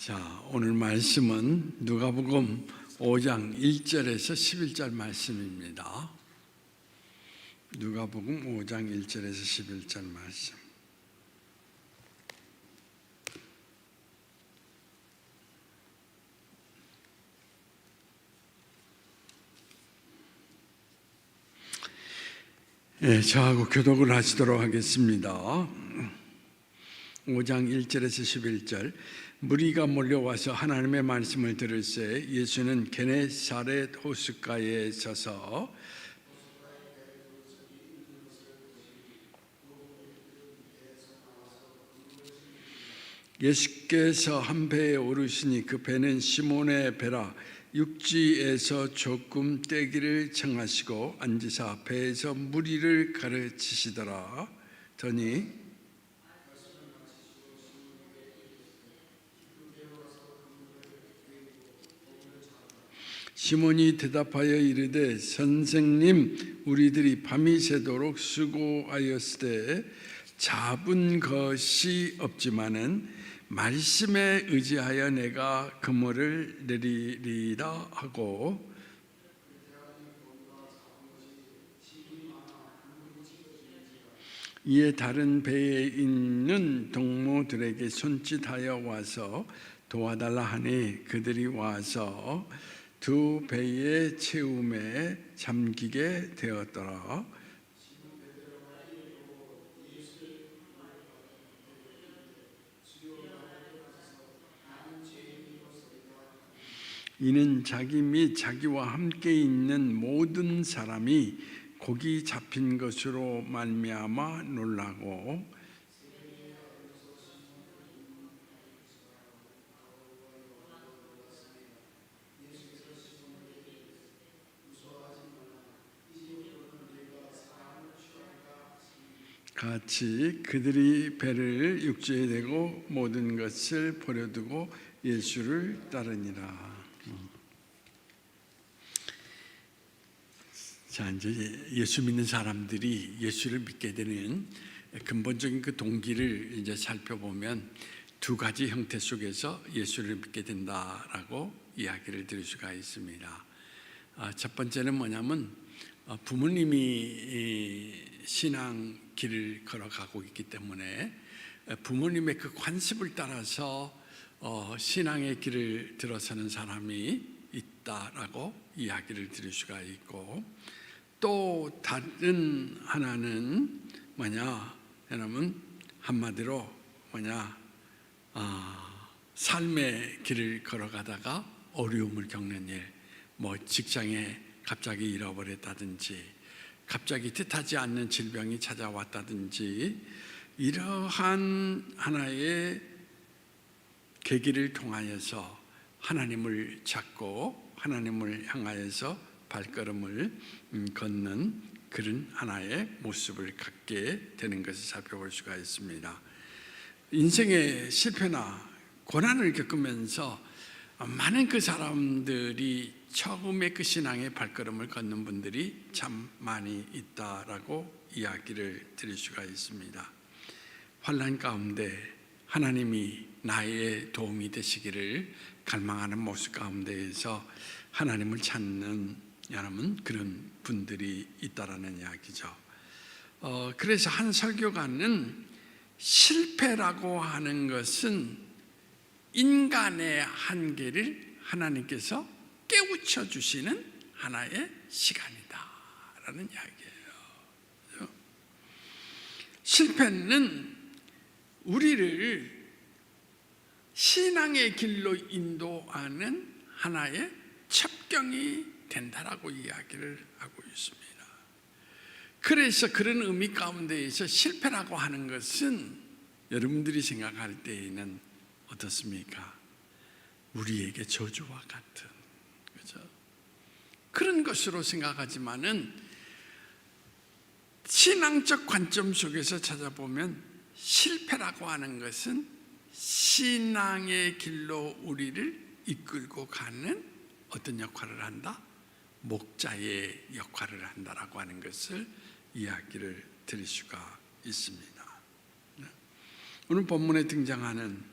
자, 오늘 말씀은 누가복음 5장 1절에서 11절 말씀입니다. 누가복음 5장 1절에서 11절 말씀. 저하고 교독을 하시도록 하겠습니다. 5장 1절에서 11절. 무리가 몰려와서 하나님의 말씀을 들을새 예수는 게네사렛 호숫가에 서서 예수께서 한 배에 오르시니 그 배는 시몬의 배라. 육지에서 조금 떼기를 청하시고 앉으사 배에서 무리를 가르치시더라. 더니 시몬이 대답하여 이르되 선생님, 우리들이 밤이 새도록 수고하였으되 잡은 것이 없지만은 말씀에 의지하여 내가 그물을 내리리라 하고, 이에 다른 배에 있는 동무들에게 손짓하여 와서 도와달라 하니 그들이 와서 두 배의 채움에 잠기게 되었더라. 이는 자기 및 자기와 함께 있는 모든 사람이 고기 잡힌 것으로 말미암아 놀라고, 같이 그들이 배를 육지에 대고 모든 것을 버려두고 예수를 따르니라. 자, 이제 예수 믿는 사람들이 예수를 믿게 되는 근본적인 그 동기를 이제 살펴보면 두 가지 형태 속에서 예수를 믿게 된다라고 이야기를 드릴 수가 있습니다. 첫 번째는 뭐냐면 부모님이 신앙 길을 걸어가고 있기 때문에 부모님의 그 관습을 따라서 신앙의 길을 들어서는 사람이 있다라고 이야기를 드릴 수가 있고, 또 다른 하나는 뭐냐 하면 한마디로 뭐냐 삶의 길을 걸어가다가 어려움을 겪는 일, 뭐 직장에 갑자기 잃어버렸다든지 갑자기 뜻하지 않는 질병이 찾아왔다든지 이러한 하나의 계기를 통하여서 하나님을 찾고 하나님을 향하여서 발걸음을 걷는 그런 하나의 모습을 갖게 되는 것을 살펴볼 수가 있습니다. 인생의 실패나 고난을 겪으면서 많은 그 사람들이 처음에 그 신앙의 발걸음을 걷는 분들이 참 많이 있다라고 이야기를 드릴 수가 있습니다. 환난 가운데 하나님이 나의 도움이 되시기를 갈망하는 모습 가운데에서 하나님을 찾는 여러분 그런 분들이 있다라는 이야기죠. 그래서 한 설교가는 실패라고 하는 것은 인간의 한계를 하나님께서 깨우쳐 주시는 하나의 시간이다라는 이야기예요. 실패는 우리를 신앙의 길로 인도하는 하나의 첩경이 된다라고 이야기를 하고 있습니다. 그래서 그런 의미 가운데에서 실패라고 하는 것은 여러분들이 생각할 때에는 어떻습니까? 우리에게 저주와 같은, 그렇죠? 그런 것으로 생각하지만은 신앙적 관점 속에서 찾아보면 실패라고 하는 것은 신앙의 길로 우리를 이끌고 가는 어떤 역할을 한다? 목자의 역할을 한다라고 하는 것을 이야기를 드릴 수가 있습니다. 오늘 본문에 등장하는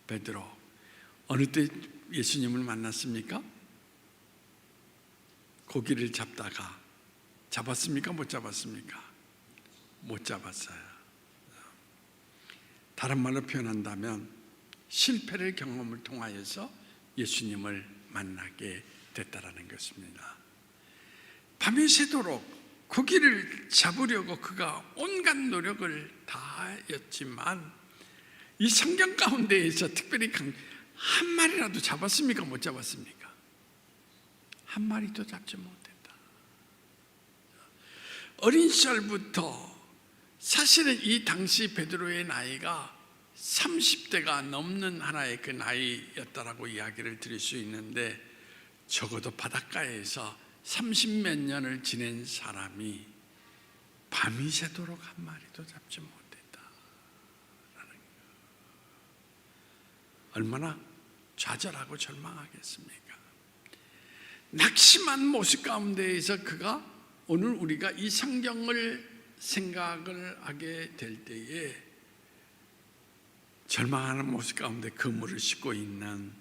베드로, 어느 때 예수님을 만났습니까? 고기를 잡다가 잡았습니까? 못 잡았습니까? 못 잡았어요. 다른 말로 표현한다면 실패를 경험을 통하여서 예수님을 만나게 됐다라는 것입니다. 밤이 새도록 고기를 잡으려고 그가 온갖 노력을 다하였지만 이 성경 가운데에서 특별히 한 마리라도 잡았습니까? 못 잡았습니까? 한 마리도 잡지 못했다. 어린 시절부터 사실은 이 당시 베드로의 나이가 30대가 넘는 하나의 그 나이였다라고 이야기를 드릴 수 있는데, 적어도 바닷가에서 30몇 년을 지낸 사람이 밤이 새도록 한 마리도 잡지 못했다라는 거예요. 얼마나 좌절하고 절망하겠습니까? 낙심한 모습 가운데에서 그가 오늘 우리가 이 성경을 생각을 하게 될 때에 절망하는 모습 가운데 그물을 싣고 있는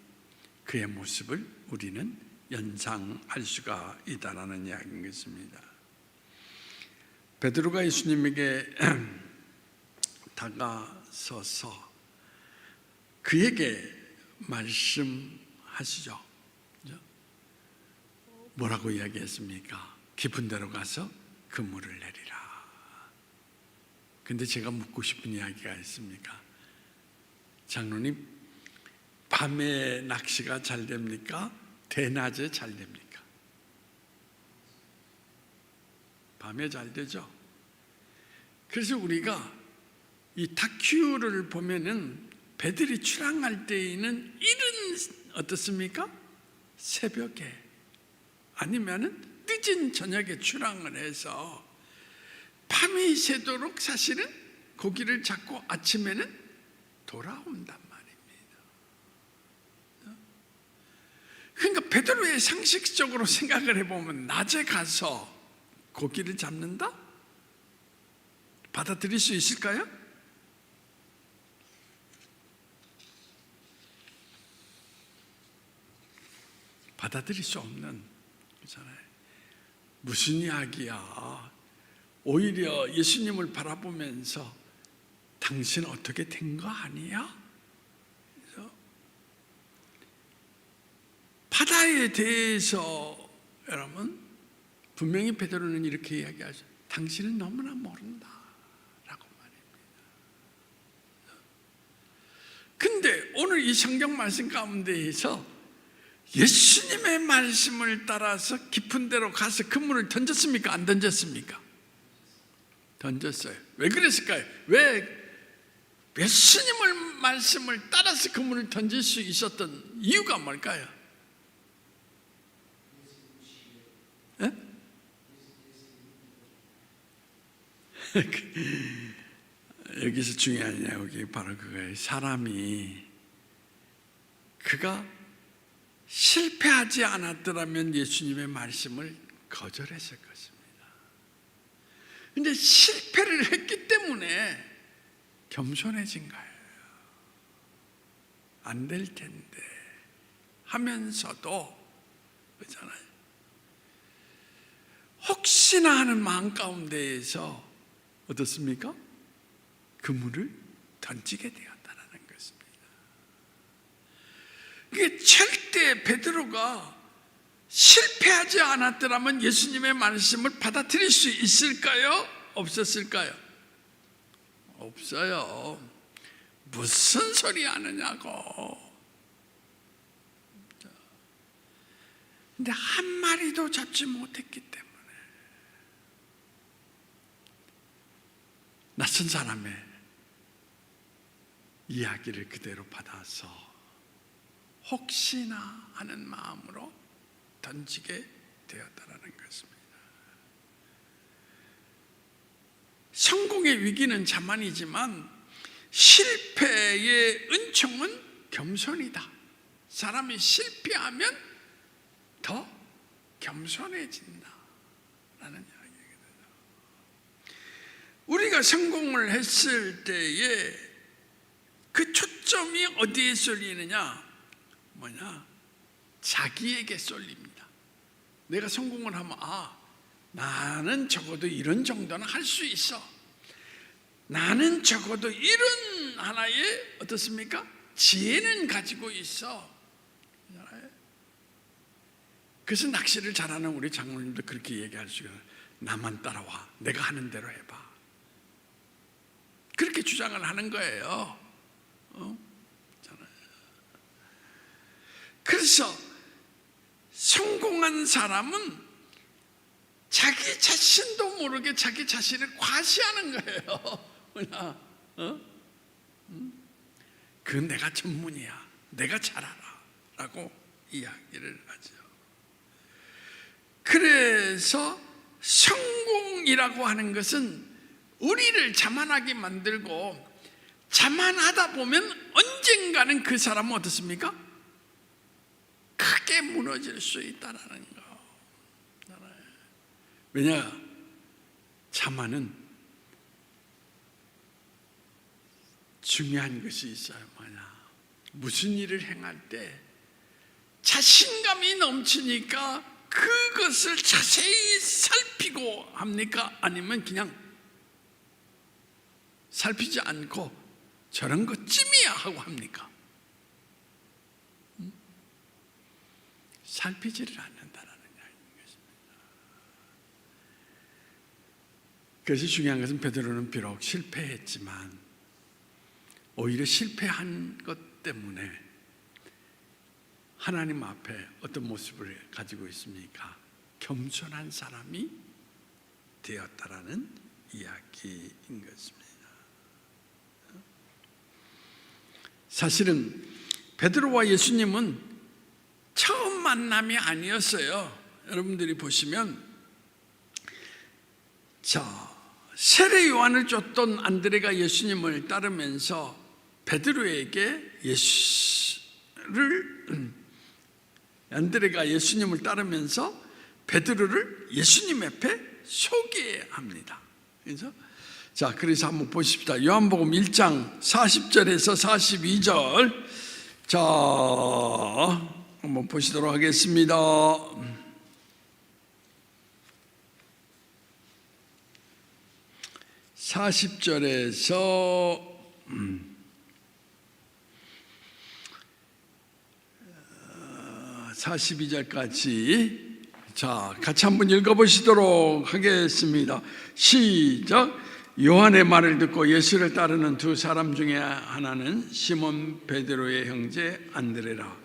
그의 모습을 우리는 연상할 수가 있다라는 이야기인 것입니다. 베드로가 예수님에게 다가서서 그에게 말씀하시죠. 뭐라고 이야기했습니까? 깊은 데로 가서 그물을 내리라. 근데 제가 묻고 싶은 이야기가 있습니까? 장로님, 밤에 낚시가 잘 됩니까? 대낮에 잘 됩니까? 밤에 잘 되죠. 그래서 우리가 이 다큐를 보면은 배들이 출항할 때에는 이른 어떻습니까? 새벽에 아니면은 늦은 저녁에 출항을 해서 밤이 새도록 사실은 고기를 잡고 아침에는 돌아온단 말입니다. 그러니까 베드로의 상식적으로 생각을 해보면 낮에 가서 고기를 잡는다? 받아들일 수 있을까요? 받아들일 수 없는 거잖아요. 무슨 이야기야? 오히려 예수님을 바라보면서 당신 어떻게 된 거 아니야? 그래서 바다에 대해서 여러분 분명히 베드로는 이렇게 이야기하죠. 당신은 너무나 모른다 라고 말입니다. 근데 오늘 이 성경 말씀 가운데에서 예수님의 말씀을 따라서 깊은 데로 가서 그물을 던졌습니까? 안 던졌습니까? 던졌어요. 왜 그랬을까요? 왜 예수님의 말씀을 따라서 그물을 던질 수 있었던 이유가 뭘까요? 네? 여기서 중요한 이야기 바로 그거예요. 사람이 그가 실패하지 않았더라면 예수님의 말씀을 거절했을 것입니다. 근데 실패를 했기 때문에 겸손해진 거예요. 안 될 텐데 하면서도 그렇잖아요. 혹시나 하는 마음 가운데에서 어떻습니까? 그물을 던지게 되었다는 것입니다. 그게 절대 베드로가 실패하지 않았더라면 예수님의 말씀을 받아들일 수 있을까요? 없었을까요? 없어요. 무슨 소리 하느냐고. 근데 한 마리도 잡지 못했기 때문에 낯선 사람의 이야기를 그대로 받아서 혹시나 하는 마음으로 던지게 되었다는 것입니다. 성공의 위기는 자만이지만 실패의 은총은 겸손이다. 사람이 실패하면 더 겸손해진다 라는 이야기거든요. 우리가 성공을 했을 때에 그 초점이 어디에 쏠리느냐? 자기에게 쏠립니다. 내가 성공을 하면 나는 적어도 이런 정도는 할 수 있어. 나는 적어도 이런 하나의 어떻습니까? 지혜는 가지고 있어. 그래서 낚시를 잘하는 우리 장로님도 그렇게 얘기할 수 있어요. 나만 따라와. 내가 하는 대로 해봐. 그렇게 주장을 하는 거예요. 그래서 성공한 사람은 자기 자신도 모르게 자기 자신을 과시하는 거예요. 그건 내가 전문이야. 내가 잘 알아. 라고 이야기를 하죠. 그래서 성공이라고 하는 것은 우리를 자만하게 만들고, 자만하다 보면 언젠가는 그 사람은 어떻습니까? 크게 무너질 수 있다는 거. 왜냐? 자만은 중요한 것이 있어요. 무슨 일을 행할 때 자신감이 넘치니까 그것을 자세히 살피고 합니까? 아니면 그냥 살피지 않고 저런 것쯤이야 하고 합니까? 살피지를 않는다는 것입니다. 그래서 중요한 것은 베드로는 비록 실패했지만 오히려 실패한 것 때문에 하나님 앞에 어떤 모습을 가지고 있습니까? 겸손한 사람이 되었다라는 이야기인 것입니다. 사실은 베드로와 예수님은 처음 만남이 아니었어요. 여러분들이 보시면 세례 요한을 쫓던 안드레가 예수님을 따르면서 베드로에게 안드레가 예수님을 따르면서 베드로를 예수님 앞에 소개합니다. 그래서 한번 보십시다. 요한복음 1장 40절에서 42절. 한번 보시도록 하겠습니다. 40절에서 42절까지 같이 한번 읽어보시도록 하겠습니다. 시작. 요한의 말을 듣고 예수를 따르는 두 사람 중에 하나는 시몬 베드로의 형제 안드레라.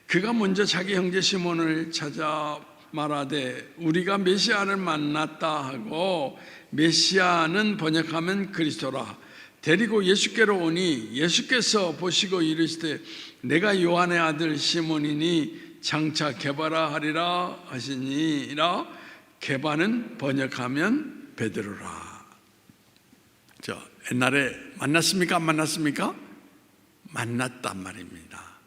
그가 먼저 자기 형제 시몬을 찾아 말하되 우리가 메시아를 만났다 하고, 메시아는 번역하면 그리스도라. 데리고 예수께로 오니 예수께서 보시고 이르시되 내가 요한의 아들 시몬이니 장차 게바라 하리라 하시니라. 게바는 번역하면 베드로라. 옛날에 만났습니까? 안 만났습니까? 만났단 말입니다.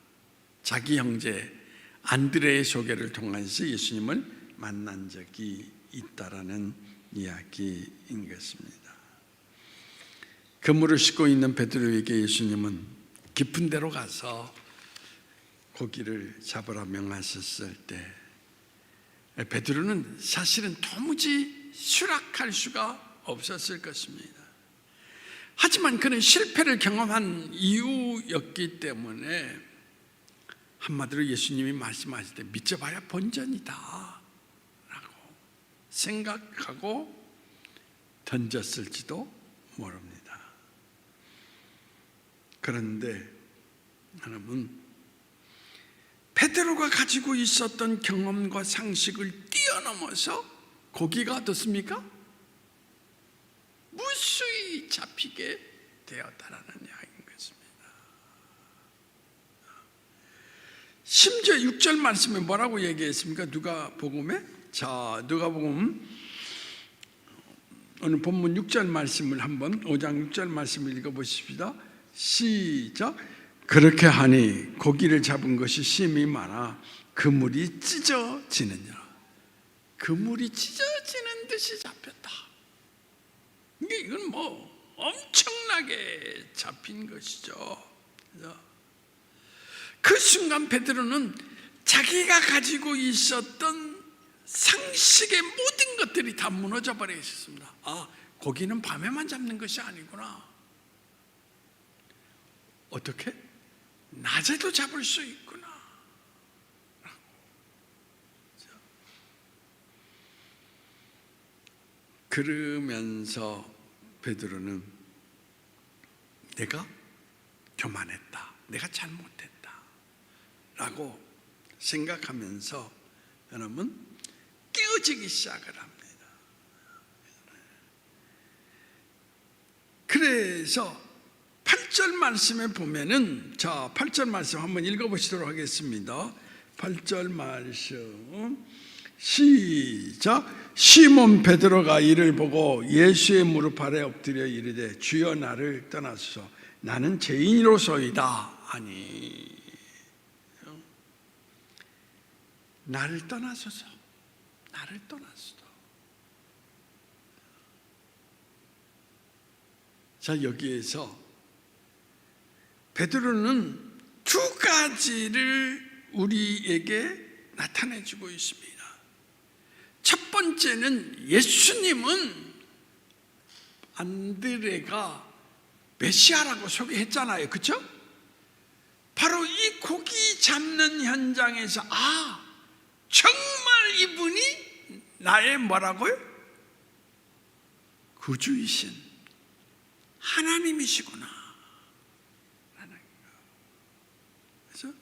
자기 형제 안드레의 소개를 통해서 예수님을 만난 적이 있다라는 이야기인 것입니다. 그물을 싣고 있는 베드로에게 예수님은 깊은 데로 가서 고기를 잡으라 명하셨을 때 베드로는 사실은 도무지 수락할 수가 없었을 것입니다. 하지만 그는 실패를 경험한 이유였기 때문에 한마디로 예수님이 말씀하실 때 믿어봐야 본전이다 라고 생각하고 던졌을지도 모릅니다. 그런데 여러분, 베드로가 가지고 있었던 경험과 상식을 뛰어넘어서 고기가 어떻습니까? 무수히 잡히게 되었다라는 이야기인 것입니다. 심지어 6절 말씀에 뭐라고 얘기했습니까? 누가복음에? 누가복음 오늘 본문 6절 말씀을 한번 5장 6절 말씀을 읽어보십시다. 시작. 그렇게 하니 고기를 잡은 것이 심히 많아 그물이 찢어지느니라. 그물이 찢어지는 듯이 잡혔다. 이건 엄청나게 잡힌 것이죠. 그 순간 베드로는 자기가 가지고 있었던 상식의 모든 것들이 다 무너져 버려 있었습니다. 아, 고기는 밤에만 잡는 것이 아니구나. 어떻게? 낮에도 잡을 수 있구나. 그러면서 베드로는 내가 교만했다, 내가 잘못했다 라고 생각하면서 여러분 깨어지기 시작을 합니다. 그래서 8절 말씀에 보면은, 자, 8절 말씀 한번 읽어보시도록 하겠습니다. 8절 말씀 시작. 시몬 베드로가 이를 보고 예수의 무릎 아래 엎드려 이르되 주여 나를 떠나소서, 나는 죄인으로소이다. 아니, 나를 떠나소서, 나를 떠나소서. 자, 여기에서 베드로는 두 가지를 우리에게 나타내주고 있습니다. 첫 번째는 예수님은 안드레가 메시아라고 소개했잖아요, 그렇죠? 바로 이 고기 잡는 현장에서 아, 정말 이분이 나의 뭐라고요? 구주이신 하나님이시구나. 그래서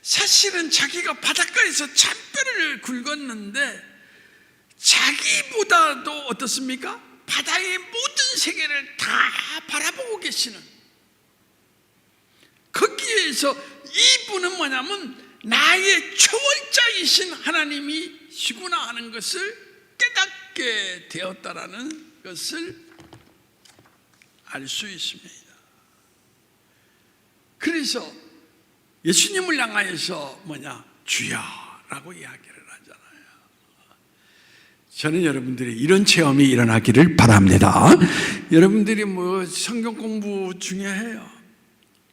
사실은 자기가 바닷가에서 잔뼈를 굵었는데 자기보다도 어떻습니까? 바다의 모든 세계를 다 바라보고 계시는, 거기에서 이분은 뭐냐면 나의 초월자이신 하나님이시구나 하는 것을 깨닫게 되었다라는 것을 알 수 있습니다. 그래서 예수님을 향하여서 뭐냐? 주여라고 이야기를 하잖아요. 저는 여러분들이 이런 체험이 일어나기를 바랍니다. 여러분들이 뭐 성경 공부 중요해요.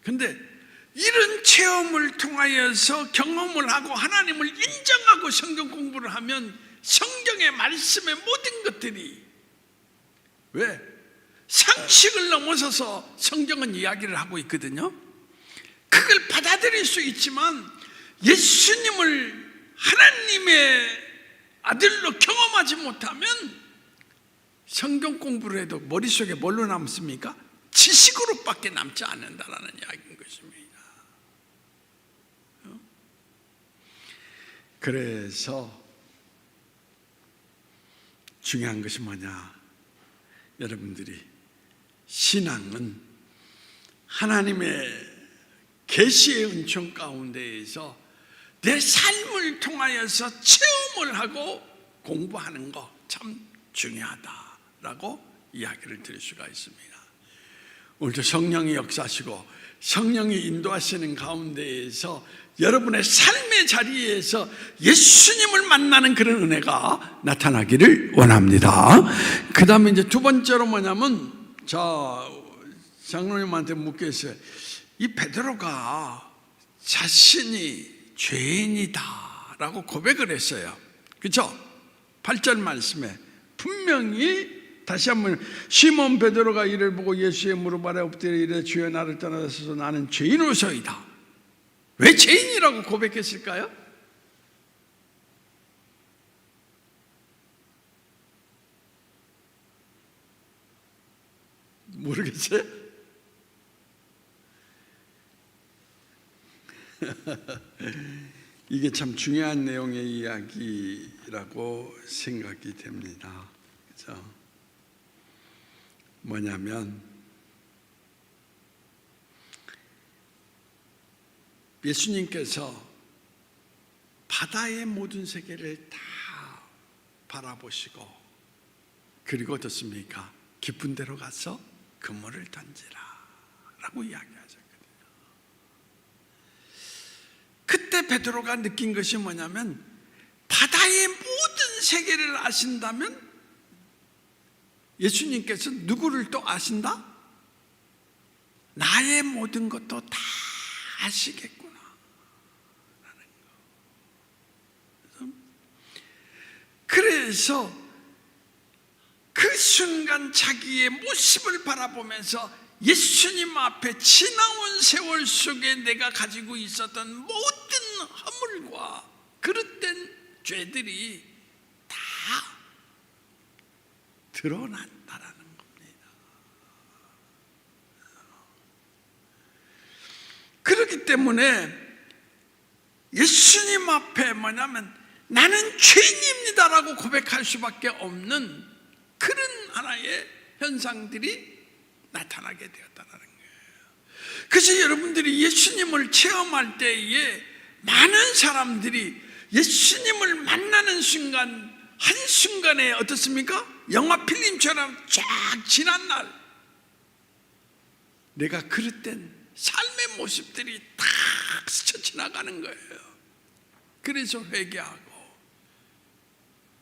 근데 이런 체험을 통하여서 경험을 하고 하나님을 인정하고 성경 공부를 하면 성경의 말씀의 모든 것들이, 왜? 상식을 넘어서서 성경은 이야기를 하고 있거든요. 그걸 받아들일 수 있지만 예수님을 하나님의 아들로 경험하지 못하면 성경 공부를 해도 머릿속에 뭘로 남습니까? 지식으로밖에 남지 않는다라는 이야기인 것입니다. 그래서 중요한 것이 뭐냐? 여러분들이 신앙은 하나님의 계시의 은총 가운데에서 내 삶을 통하여서 체험을 하고 공부하는 거 참 중요하다라고 이야기를 드릴 수가 있습니다. 오늘도 성령이 역사하시고 성령이 인도하시는 가운데에서 여러분의 삶의 자리에서 예수님을 만나는 그런 은혜가 나타나기를 원합니다. 그 다음에 이제 두 번째로 뭐냐면, 자, 장로님한테 묻겠어요. 이 베드로가 자신이 죄인이다 라고 고백을 했어요, 그렇죠? 8절 말씀에 분명히 다시 한번 시몬 베드로가 이를 보고 예수의 무릎 아래 엎드려 이르되 주여 나를 떠나소서, 나는 죄인으로소이다. 왜 죄인이라고 고백했을까요? 모르겠어요? 이게 참 중요한 내용의 이야기라고 생각이 됩니다. 그렇죠? 뭐냐면 예수님께서 바다의 모든 세계를 다 바라보시고, 그리고 어떻습니까? 깊은 데로 가서 그물을 던지라 라고 이야기하셨거든요. 그때 베드로가 느낀 것이 뭐냐면, 바다의 모든 세계를 아신다면 예수님께서 누구를 또 아신다? 나의 모든 것도 다 아시겠구나. 그래서 그 순간 자기의 모습을 바라보면서 예수님 앞에 지나온 세월 속에 내가 가지고 있었던 모든 허물과 그릇된 죄들이 다 드러난다라는 겁니다. 그렇기 때문에 예수님 앞에 뭐냐면 나는 죄인입니다라고 고백할 수밖에 없는 그런 하나의 현상들이 나타나게 되었다는 거예요. 그래서 여러분들이 예수님을 체험할 때에 많은 사람들이 예수님을 만나는 순간 한순간에 어떻습니까? 영화 필름처럼 쫙 지난 날 내가 그릇된 삶의 모습들이 다 스쳐 지나가는 거예요. 그래서 회개하고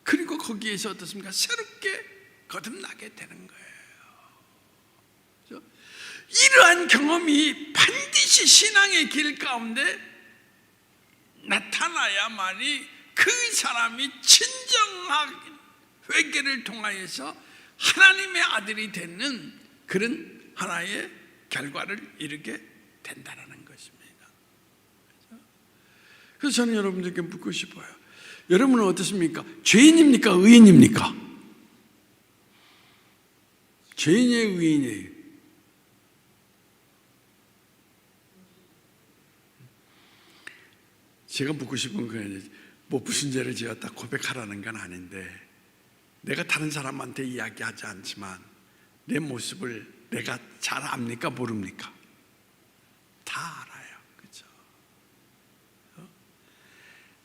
그리고 거기에서 어떻습니까? 새롭게 거듭나게 되는 거예요. 이러한 경험이 반드시 신앙의 길 가운데 나타나야만이 그 사람이 진정한 회개를 통하여서 하나님의 아들이 되는 그런 하나의 결과를 이루게 된다는 것입니다. 그래서 저는 여러분들께 묻고 싶어요. 여러분은 어떻습니까? 죄인입니까? 의인입니까? 죄인이에요? 의인이에요? 제가 묻고 싶은 건 뭐 무슨 죄를 지었다 고백하라는 건 아닌데 내가 다른 사람한테 이야기하지 않지만 내 모습을 내가 잘 압니까? 모릅니까? 다 알아요. 그렇죠?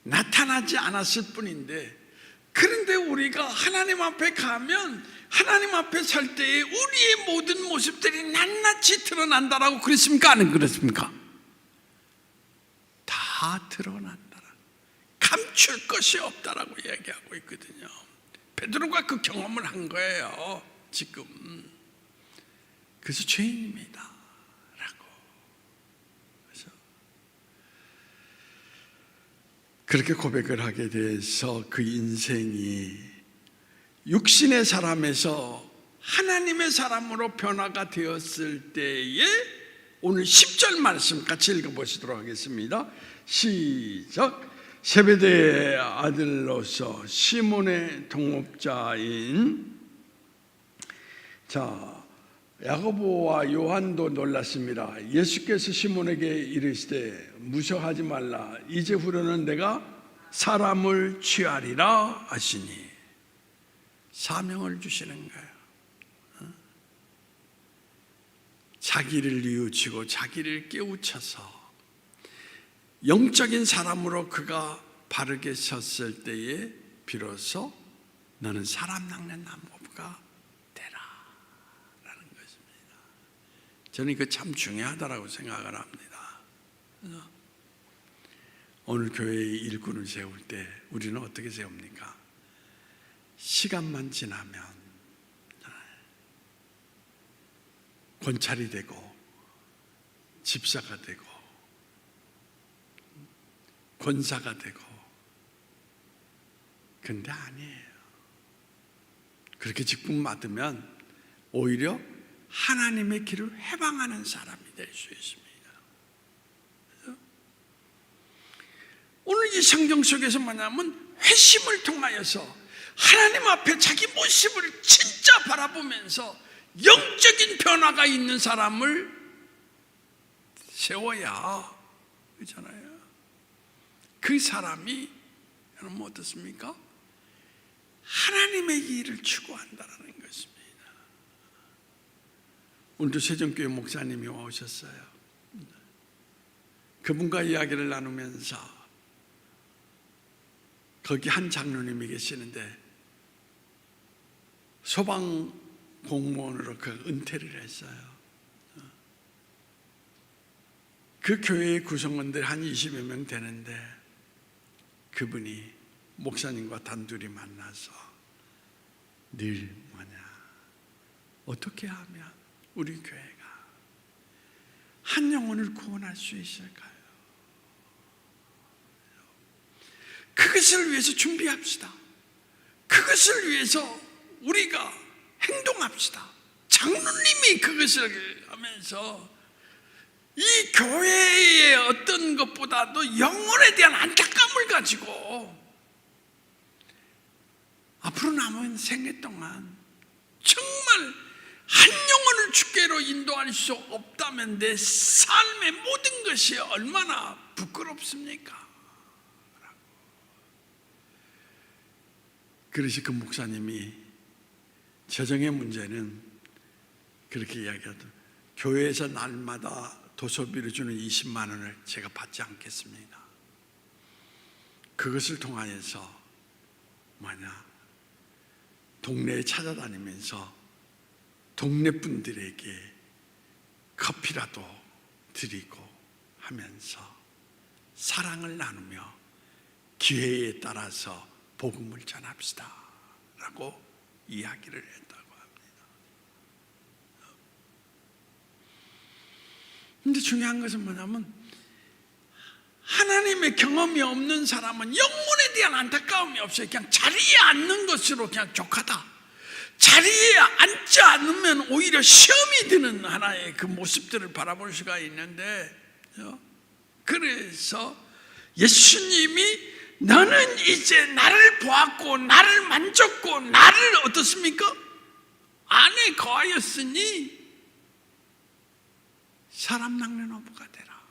나타나지 않았을 뿐인데 그런데 우리가 하나님 앞에 가면 하나님 앞에 설 때에 우리의 모든 모습들이 낱낱이 드러난다라고 그랬습니까? 안 그랬습니까? 다 드러난다. 감출 것이 없다라고 이야기하고 있거든요. 베드로가 그 경험을 한 거예요. 지금. 그래서 죄인입니다 라고. 그래서 그렇게 고백을 하게 돼서 그 인생이 육신의 사람에서 하나님의 사람으로 변화가 되었을 때에 오늘 10절 말씀 같이 읽어보시도록 하겠습니다. 시작. 세베대의 아들로서 시몬의 동업자인 야고보와 요한도 놀랐습니다. 예수께서 시몬에게 이르시되 무서워하지 말라. 이제후로는 내가 사람을 취하리라 하시니 사명을 주시는 거예요. 자기를 뉘우치고 자기를 깨우쳐서 영적인 사람으로 그가 바르게 섰을 때에 비로소 너는 사람 낚는 나무가 되라 라는 것입니다. 저는 이거 참 중요하다고 생각을 합니다. 오늘 교회의 일꾼을 세울 때 우리는 어떻게 세웁니까? 시간만 지나면 권찰이 되고 집사가 되고 권사가 되고, 근데 아니에요. 그렇게 직분 받으면 오히려 하나님의 길을 해방하는 사람이 될 수 있습니다. 오늘 이 성경 속에서 뭐냐면 회심을 통하여서 하나님 앞에 자기 모습을 진짜 바라보면서 영적인 변화가 있는 사람을 세워야, 그렇잖아요. 그 사람이 여러분 어떻습니까? 하나님의 일을 추구한다는 것입니다. 오늘도 세종교회 목사님이 오셨어요. 그분과 이야기를 나누면서 거기 한 장로님이 계시는데 소방 공무원으로 그 은퇴를 했어요. 그 교회의 구성원들 한 20여 명 되는데 그분이 목사님과 단둘이 만나서 늘 어떻게 하면 우리 교회가 한 영혼을 구원할 수 있을까요? 그것을 위해서 준비합시다. 그것을 위해서 우리가 행동합시다. 장로님이 그것을 하면서 이 교회의 어떤 것보다도 영혼에 대한 안타까움을 가지고 앞으로 남은 생애 동안 정말 한 영혼을 주께로 인도할 수 없다면 내 삶의 모든 것이 얼마나 부끄럽습니까? 그래서 그 목사님이 재정의 문제는 그렇게 이야기하더라고요. 교회에서 날마다 도서비를 주는 20만 원을 제가 받지 않겠습니다. 그것을 통하여서 동네에 찾아다니면서 동네 분들에게 커피라도 드리고 하면서 사랑을 나누며 기회에 따라서 복음을 전합시다 라고 이야기를 했다고 합니다. 근데 중요한 것은 뭐냐면 하나님의 경험이 없는 사람은 영혼에 대한 안타까움이 없어요. 그냥 자리에 앉는 것으로 그냥 족하다. 자리에 앉지 않으면 오히려 시험이 드는 하나의 그 모습들을 바라볼 수가 있는데, 그래서 예수님이 너는 이제 나를 보았고 나를 만졌고 나를 어떻습니까? 안에 거하였으니 사람 낚는 어부가 되라.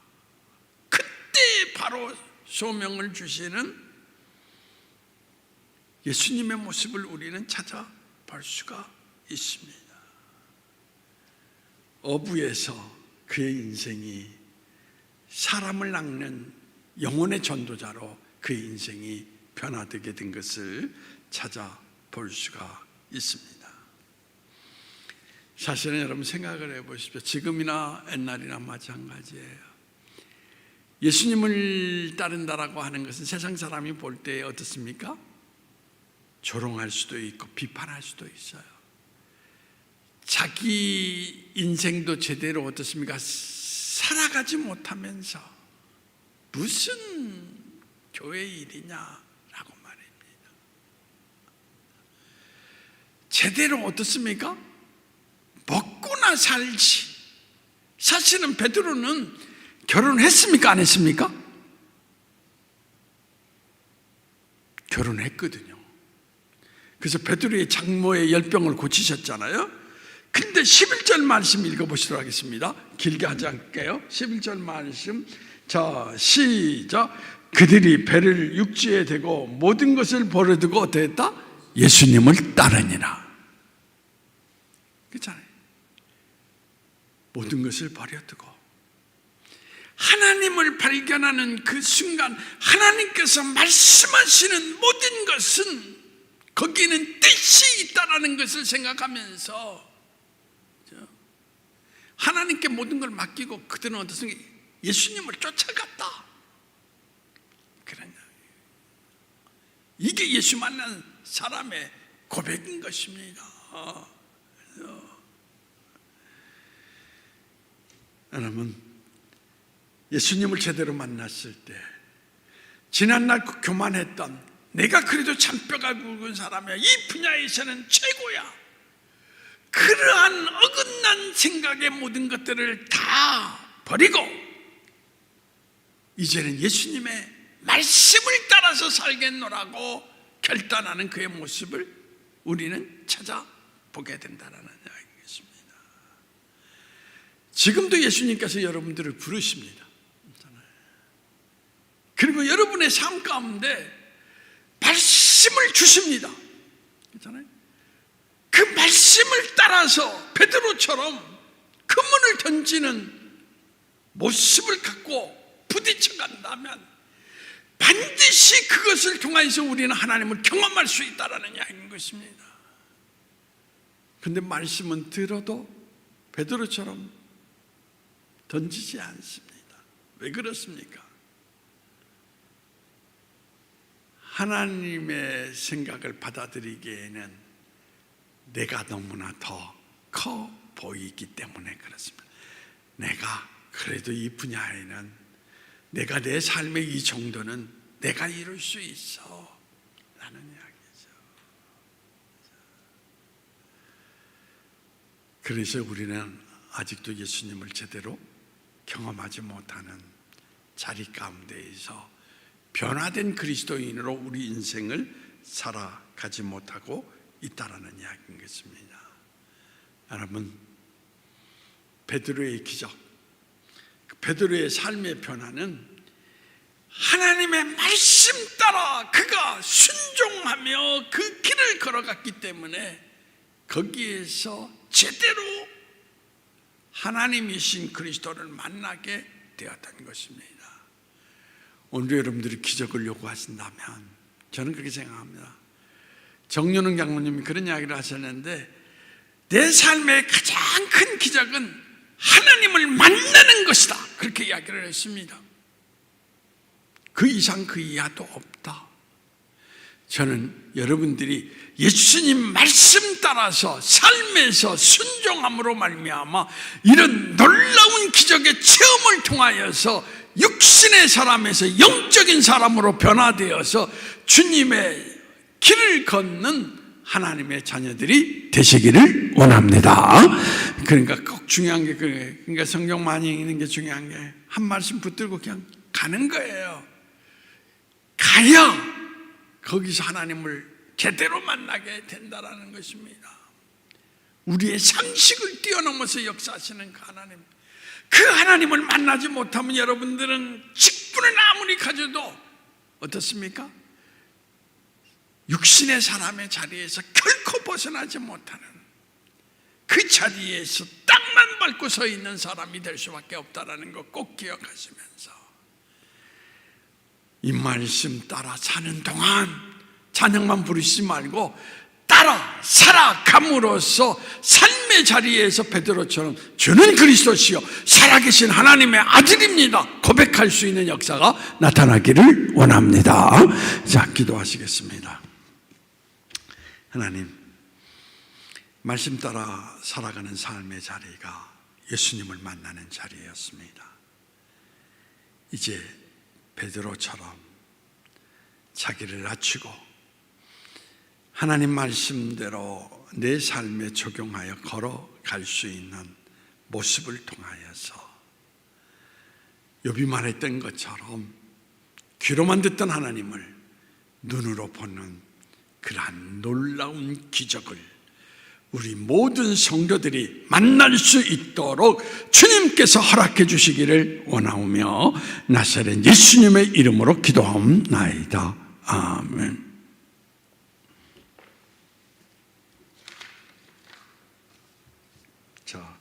그때 바로 소명을 주시는 예수님의 모습을 우리는 찾아볼 수가 있습니다. 어부에서 그의 인생이 사람을 낚는 영혼의 전도자로 그의 인생이 변화되게 된 것을 찾아볼 수가 있습니다. 사실은 여러분 생각을 해보십시오. 지금이나 옛날이나 마찬가지예요. 예수님을 따른다라고 하는 것은 세상 사람이 볼 때 어떻습니까? 조롱할 수도 있고 비판할 수도 있어요. 자기 인생도 제대로 어떻습니까? 살아가지 못하면서 무슨 교회 일이냐라고 말입니다. 제대로 어떻습니까? 먹고나 살지. 사실은 베드로는 결혼했습니까? 안 했습니까? 결혼했거든요. 그래서 베드로의 장모의 열병을 고치셨잖아요. 근데 11절 말씀 읽어보시도록 하겠습니다. 길게 하지 않을게요. 11절 말씀. 자, 시작. 그들이 배를 육지에 대고 모든 것을 버려두고 어땠다? 예수님을 따르니라. 그렇잖아요. 모든 것을 버려두고 하나님을 발견하는 그 순간 하나님께서 말씀하시는 모든 것은 거기에는 뜻이 있다는 것을 생각하면서 하나님께 모든 걸 맡기고 그들은 어떻습니까? 예수님을 쫓아갔다. 그러냐. 이게 예수 만난 사람의 고백인 것입니다. 여러분, 예수님을 제대로 만났을 때 지난날 교만했던 내가 그래도 잔뼈가 굵은 사람이야, 이 분야에서는 최고야, 그러한 어긋난 생각의 모든 것들을 다 버리고 이제는 예수님의 말씀을 따라서 살겠노라고 결단하는 그의 모습을 우리는 찾아보게 된다는 이야기겠습니다. 지금도 예수님께서 여러분들을 부르십니다. 그리고 여러분의 삶 가운데 말씀을 주십니다. 그렇잖아요? 그 말씀을 따라서 베드로처럼 그물을 던지는 모습을 갖고 부딪혀 간다면 반드시 그것을 통해서 우리는 하나님을 경험할 수 있다는 이야기인 것입니다. 그런데 말씀은 들어도 베드로처럼 던지지 않습니다. 왜 그렇습니까? 하나님의 생각을 받아들이기에는 내가 너무나 더 커 보이기 때문에 그렇습니다. 내가 그래도 이 분야에는 내가 내 삶의 이 정도는 내가 이룰 수 있어 라는 이야기죠. 그래서 우리는 아직도 예수님을 제대로 경험하지 못하는 자리 가운데에서 변화된 그리스도인으로 우리 인생을 살아가지 못하고 있다라는 이야기인 것입니다. 여러분, 베드로의 기적, 베드로의 삶의 변화는 하나님의 말씀 따라 그가 순종하며 그 길을 걸어갔기 때문에 거기에서 제대로 하나님이신 그리스도를 만나게 되었던 것입니다. 오늘 여러분들이 기적을 요구하신다면 저는 그렇게 생각합니다. 정윤흥 장로님이 그런 이야기를 하셨는데, 내 삶의 가장 큰 기적은 하나님을 만나는 것이다, 그렇게 이야기를 했습니다. 그 이상 그 이하도 없다. 저는 여러분들이 예수님 말씀 따라서 삶에서 순종함으로 말미암아 이런 놀라운 기적의 체험을 통하여서 육신의 사람에서 영적인 사람으로 변화되어서 주님의 길을 걷는 하나님의 자녀들이 되시기를 원합니다. 그러니까 꼭 중요한 게 그래요. 그러니까 성경 많이 읽는 게 중요한 게, 한 말씀 붙들고 그냥 가는 거예요. 가야 거기서 하나님을 제대로 만나게 된다라는 것입니다. 우리의 상식을 뛰어넘어서 역사하시는 그 하나님, 그 하나님을 만나지 못하면 여러분들은 직분을 아무리 가져도 어떻습니까? 육신의 사람의 자리에서 결코 벗어나지 못하는 그 자리에서 땅만 밟고 서 있는 사람이 될 수밖에 없다는 거 꼭 기억하시면서 이 말씀 따라 사는 동안 찬양만 부르시지 말고 따라 살아감으로써 삶의 자리에서 베드로처럼 주는 그리스도시요 살아계신 하나님의 아들입니다 고백할 수 있는 역사가 나타나기를 원합니다. 자, 기도하시겠습니다. 하나님, 말씀 따라 살아가는 삶의 자리가 예수님을 만나는 자리였습니다. 이제 베드로처럼 자기를 낮추고 하나님 말씀대로 내 삶에 적용하여 걸어갈 수 있는 모습을 통하여서 욥이 말했던 것처럼 귀로만 듣던 하나님을 눈으로 보는 그러한 놀라운 기적을 우리 모든 성도들이 만날 수 있도록 주님께서 허락해 주시기를 원하오며 나사렛 예수님의 이름으로 기도하옵나이다. 아멘. 자,